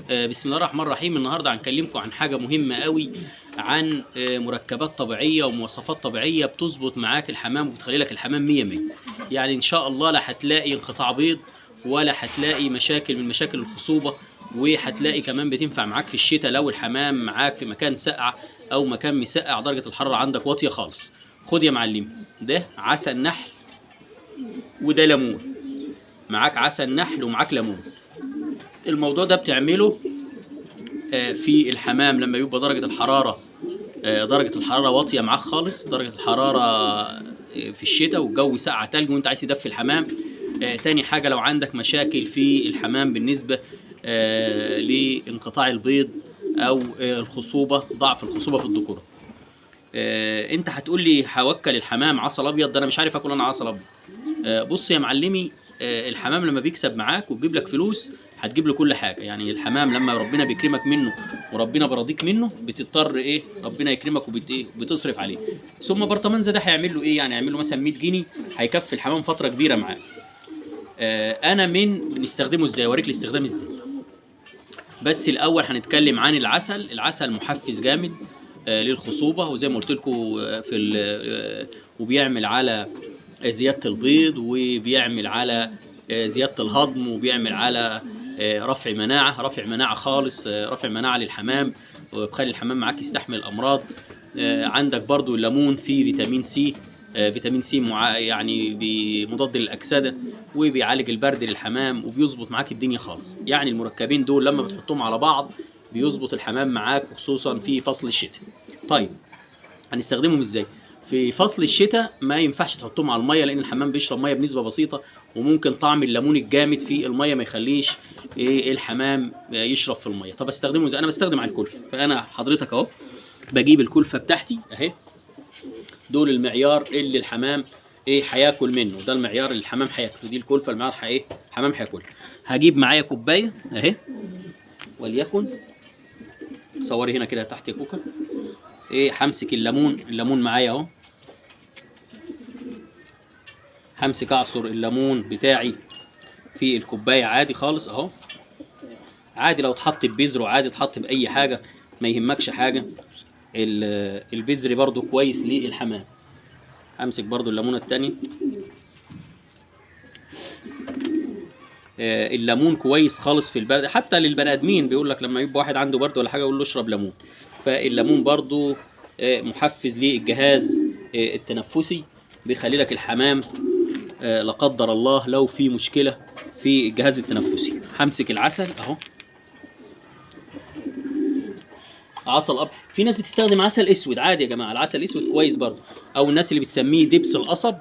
بسم الله الرحمن الرحيم. النهارده هنكلمكم عن حاجه مهمه قوي، عن مركبات طبيعيه ومواصفات طبيعيه بتظبط معاك الحمام وبتخلي لك الحمام 100 100. يعني ان شاء الله لا هتلاقي انقطاع بيض ولا هتلاقي مشاكل من مشاكل الخصوبه، وهتلاقي كمان بتنفع معاك في الشتاء لو الحمام معاك في مكان ساقع او مكان مسقع درجه الحراره عندك واطيه خالص. خد يا معلمي، ده عسل نحل وده ليمون. معاك عسل نحل ومعاك ليمون. الموضوع ده بتعمله في الحمام لما يبقى درجة الحرارة واطية معاك خالص، درجة الحرارة في الشتاء والجو ساقع تلج وانت عايز تدفي الحمام. تاني حاجة لو عندك مشاكل في الحمام بالنسبة لانقطاع البيض او الخصوبة، ضعف الخصوبة في الذكورة. انت هتقول لي هوكل الحمام عسل ابيض، ده انا مش عارف اكل انا عسل ابيض. بص يا معلمي، الحمام لما بيكسب معاك وتجيب لك فلوس هتجيب له كل حاجه. يعني الحمام لما ربنا بيكرمك منه وربنا برضيك منه بتضطر ربنا يكرمك وبتصرف عليه. ثم برطمان ده هيعمل له يعني هيعمل له مثلا 100 جنيه هيكفي الحمام فتره كبيره معاه. انا بنستخدمه ازاي؟ اوريك الاستخدام ازاي. بس الاول هنتكلم عن العسل. العسل محفز جامد للخصوبه، وزي ما قلت لكم وبيعمل على زيادة البيض، وبيعمل على زيادة الهضم، وبيعمل على رفع مناعة خالص، رفع مناعة للحمام، وبخلي الحمام معاك يستحمل الأمراض. عندك برضو الليمون فيه فيتامين سي. فيتامين سي يعني مضاد للأكسدة وبيعالج البرد للحمام وبيظبط معاك الدنيا خالص. يعني المركبين دول لما بتحطهم على بعض بيظبط الحمام معاك، وخصوصا في فصل الشتاء. طيب هنستخدمهم ازاي؟ في فصل الشتاء ما ينفعش تحطهم على الميه، لان الحمام بيشرب ميه بنسبه بسيطه، وممكن طعم الليمون الجامد في الميه ما يخليش الحمام يشرب في الميه. طب استخدمه ازاي؟ انا بستخدم على الكلفه. فانا حضرتك اهو بجيب الكلفه بتاعتي اهي، دول المعيار اللي الحمام هياكل منه، ده المعيار اللي الحمام هياكله، دي الكلفه المعيار الحمام هياكلها. هجيب معايا كوبايه اهي، وليكن صوري هنا كده تحت كوكا. همسك الليمون معايا اهو، همسك اعصر الليمون بتاعي في الكوبايه عادي خالص اهو، عادي لو اتحط ببذره، عادي اتحط باي حاجه ما يهمكش حاجه. البذر برضو كويس للحمام. همسك برضو الليمونه التانية. الليمون كويس خالص في البرد، حتى للبني ادمين بيقول لك لما يبقى واحد عنده برد ولا حاجه يقول له اشرب ليمون. فالليمون برضو محفز للجهاز التنفسي، بيخلي لك الحمام لا قدر الله لو في مشكله في الجهاز التنفسي. همسك العسل اهو، عسل ابيض. في ناس بتستخدم عسل اسود عادي يا جماعه، العسل الاسود كويس برضو، او الناس اللي بتسميه دبس القصب.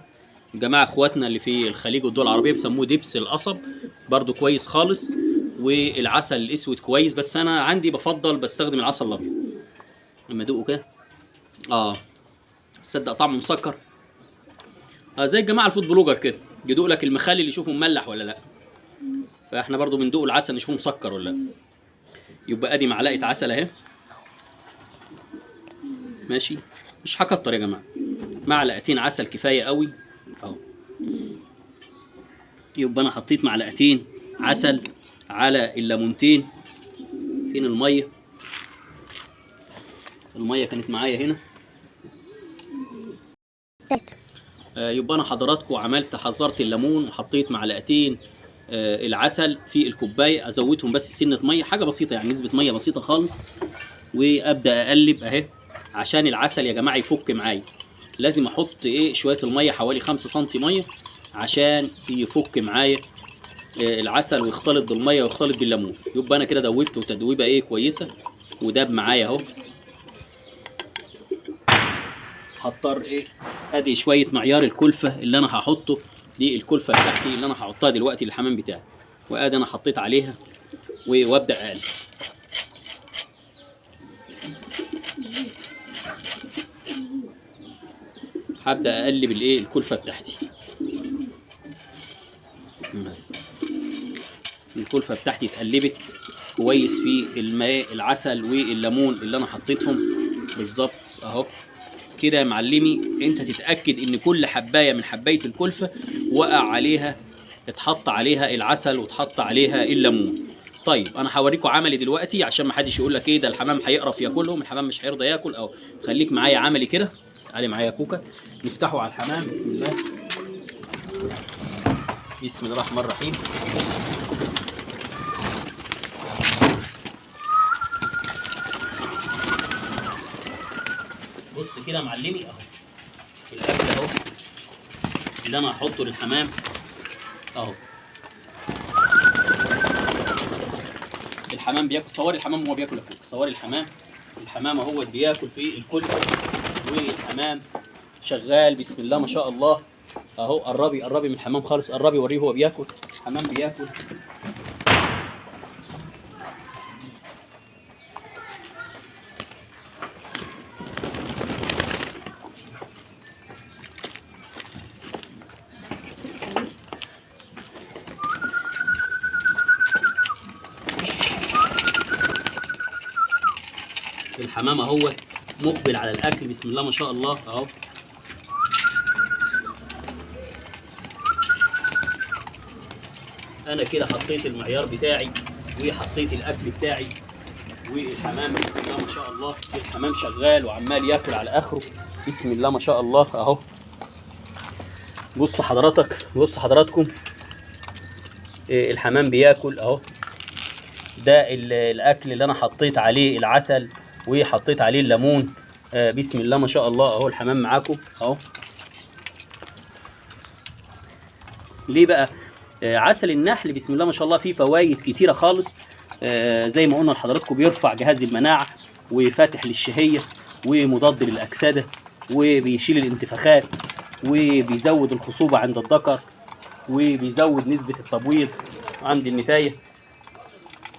جماعه اخواتنا اللي في الخليج والدول العربيه بيسموه دبس القصب، برضو كويس خالص. والعسل الاسود كويس، بس انا عندي بفضل بستخدم العسل الابيض. لما ادوقه كده تصدق طعمه مسكر، زي الجماعه الفود بلوجر كده يدوق لك المخلل يشوفه مملح ولا لا. فاحنا برضو بندوق العسل نشوفه مسكر ولا لا. يبقى ادي معلقه عسل اهي، ماشي، مش هكتر يا جماعه، معلقتين عسل كفايه قوي اهو. يبقى انا حطيت معلقتين عسل على الليمونتين. فين الميه؟ الميه كانت معايا هنا. يبقى انا حضراتكم حذرت الليمون وحطيت معلقتين العسل في الكوبايه، ازودهم بس سنه ميه، حاجه بسيطه يعني نسبه ميه بسيطه خالص، وابدا اقلب اهي. عشان العسل يا جماعه يفك معايا لازم احط شويه الميه، حوالي 5 سم ميه، عشان يفك معايا العسل ويختلط بالميه ويختلط بالليمون. يبقى انا كده دوبته تدويبه كويسه وداب معايا اهو. هضطر ادي شويه معيار الكلفه اللي انا هحطه، دي الكلفه بتاعتي اللي انا هحطها دلوقتي للحمام بتاعي، وادي انا حطيت عليها وابدا اقلب. هبدا اقلب الكلفه بتاعتي. الكلفه بتاعتي اتقلبت كويس في الماء العسل والليمون اللي انا حطيتهم بالظبط اهو كده يا معلمي. انت تتاكد ان كل حبايه من حبايه الكلفه وقع عليها اتحط عليها العسل واتحط عليها الليمون. طيب انا هوريكم عملي دلوقتي عشان ما حدش يقول لك ايه ده الحمام هيقرف ياكلهم، الحمام مش هيرضى ياكل. او خليك معايا عملي كده، تعالي معايا يا كوكا. نفتحه على الحمام. بسم الله، بسم الله الرحمن الرحيم. بص كده يا معلمي اهو الاكل اهو اللي انا هحطه للحمام اهو. الحمام بياكل، صوري الحمام وهو بياكل. اكل صوري الحمام، الحمام اهو بياكل في الكل، والحمام شغال بسم الله ما شاء الله اهو. قربي من الحمام خالص، قربي وريه هو بياكل. الحمام بياكل. الحمام اهو مقبل على الاكل بسم الله ما شاء الله اهو. انا كده حطيت المعيار بتاعي وحطيت الاكل بتاعي، والحمام بسم الله ما شاء الله الحمام شغال وعمال ياكل على اخره بسم الله ما شاء الله اهو. بص حضراتكم الحمام بياكل اهو. ده الاكل اللي انا حطيت عليه العسل وحطيت عليه الليمون بسم الله ما شاء الله اهو. الحمام معاكم اهو. ليه بقى؟ عسل النحل بسم الله ما شاء الله فيه فوائد كتيره خالص. زي ما قلنا لحضراتكم بيرفع جهاز المناعه وفاتح للشهيه ومضاد للاكسده وبيشيل الانتفاخات وبيزود الخصوبه عند الذكر وبيزود نسبه التبويض عند النتايه،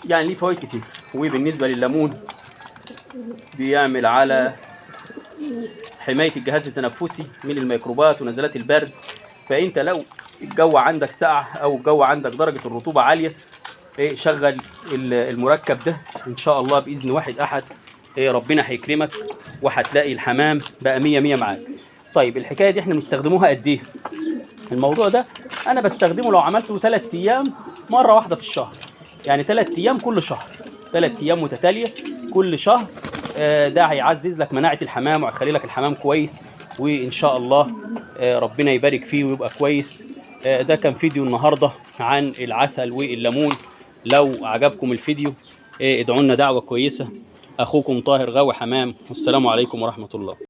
يعني ليه فوائد كتير. وبالنسبه لليمون بيعمل على حمايه الجهاز التنفسي من الميكروبات ونزلات البرد. فانت لو الجو عندك ساقع او الجو عندك درجه الرطوبه عاليه شغل المركب ده ان شاء الله باذن واحد احد ربنا هيكرمك وهتلاقي الحمام بقى 100 100 معاك. طيب الحكايه دي احنا بنستخدموها قد ايه؟ الموضوع ده انا بستخدمه لو عملته 3 ايام مره واحده في الشهر، يعني 3 ايام كل شهر، 3 ايام متتاليه كل شهر. ده هيعزز لك مناعه الحمام وهيخلي لك الحمام كويس، وان شاء الله ربنا يبارك فيه ويبقى كويس. ده كان فيديو النهارده عن العسل والليمون. لو عجبكم الفيديو ادعوا لنا دعوه كويسه. اخوكم طاهر غاوي حمام، والسلام عليكم ورحمه الله.